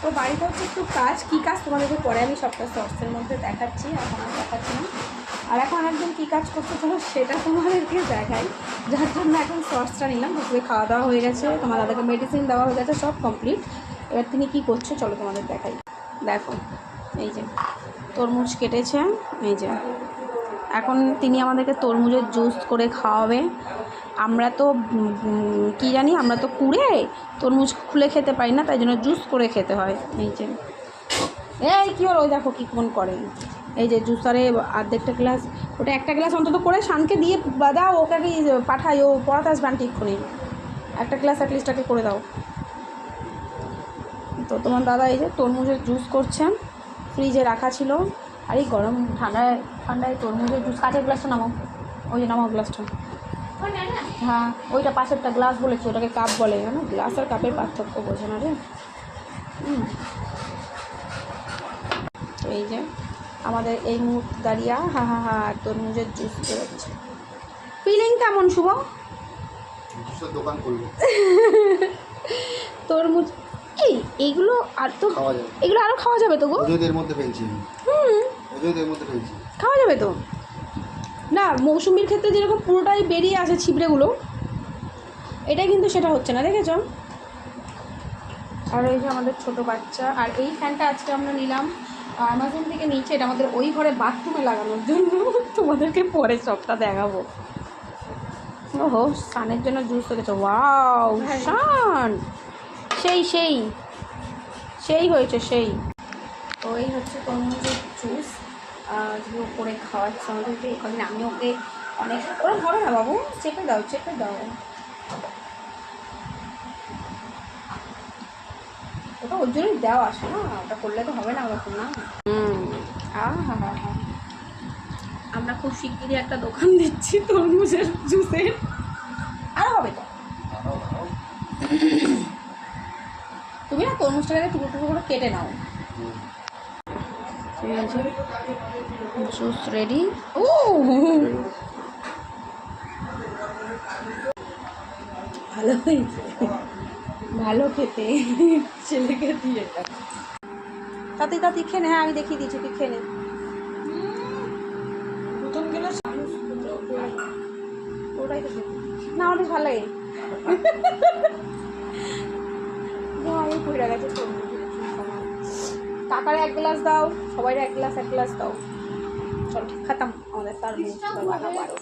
তো বাড়িতে হচ্ছে একটু কাজ, কী কাজ তোমাদেরকে পরে আমি সবটা শর্টসের মধ্যে দেখাচ্ছি, এখন আর দেখাচ্ছি না। আর এখন একদম কী কাজ করতে চলো সেটা তোমাদেরকে দেখাই, যার জন্য এখন শর্টসটা নিলাম। দুপুরে খাওয়া দাওয়া হয়ে গেছে, তোমার দাদাকে মেডিসিন দেওয়া হয়ে গেছে, সব কমপ্লিট। এবার তিনি কী করছে চলো তোমাদের দেখাই। দেখো এই যে তরমুজ কেটেছে, এই যে এখন তিনি আমাদেরকে তরমুজের জুস করে খাওয়াবে। আমরা তো কী জানি, আমরা তো কুড়ে তরমুজ খুলে খেতে পারি না, তাই জন্য জুস করে খেতে হয়। এই যে এই কী হলো, ওই দেখো কী কোন করে, এই যে জুসারে অর্ধেকটা গ্লাস, ওটা একটা গ্লাস অন্তত করে শানকে দিয়ে দাও, ওকে পাঠাই, ও পড়াতে আসবে আন্টি এক্ষুনি, একটা গ্লাস অ্যাটলিস্টটাকে করে দাও। তো তোমার দাদা এই যে তরমুজের জুস করছেন, ফ্রিজে রাখা ছিল। আর এই গরম ঠান্ডায় ঠান্ডায় তরমুজের জুস, কাঁচের গ্লাসটা নামাও, ওই যে নামাও গ্লাসটা, হ্যাঁ ওইটা পাশেরটা গ্লাস বলেছি, ওটাকে কাপ বলে, না গ্লাস আর কাপের পার্থক্য বোঝে না রে। তো এই যে আমাদের এই মুহূর্তে দাঁড়িয়ে হা হা হা তরমুজের জুস বেরোচ্ছে। ফিলিং কেমন শুভ? দোকান করবো তরমুজ এইগুলো আর তো এগুলো আরও খাওয়া যাবে তো গো, ওদের মধ্যে ফেলছি, ওদের মধ্যে ফেলছি, খাওয়া যাবে তো না। মৌসুমির ক্ষেত্রে যেরকম পুরোটাই বেরিয়ে আসে ছিবড়েগুলো, এটাই কিন্তু সেটা হচ্ছে না, দেখেছ? আর ওই যে আমাদের ছোটো বাচ্চা। আর এই ফ্যানটা আজকে আমরা নিলাম অ্যামাজন থেকে নিচে, এটা আমাদের ওই ঘরে বাথরুমে লাগানোর জন্য, তোমাদেরকে পরে সবটা দেখাবো। ওহো সানের জন্য জুস হয়েছে, ওয়াও সান, সেই সেই সেই হয়েছে সেই। তো এই হচ্ছে তরমুজের জুস যেগুলো করে খাওয়াচ্ছে আমাদেরকে এখানে। আমি ওকে অনেক, ওরা হবে না বাবু, চেপে দাও চেপে দাও, ওটা ওর জন্যই দেওয়া আসে না, ওটা করলে তো হবে না ওরকম না। হা হা হা হা, আমরা খুব শিগগিরই একটা দোকান দিচ্ছি তরমুজের জুসের, আরও হবে তো। তুমি না তরমুজটাকে টুকরো টুকরো করে কেটে নাও। ঠিক আছে, জুস রেডি। ও ভালো হয়েছে, ভালো খেতে, ছেলেকে দিয়ে তাতে তাতে খেয়ে নে। হ্যাঁ আমি দেখিয়ে দিয়েছি, তুই খেয়ে নে। ওটাই তো না, অনেক ভালো লাগে। কাকারে এক গ্লাস দাও, সবাই এক গ্লাস দাও। চল ঠিক খাতাম আমাদের তার মুখ বারো।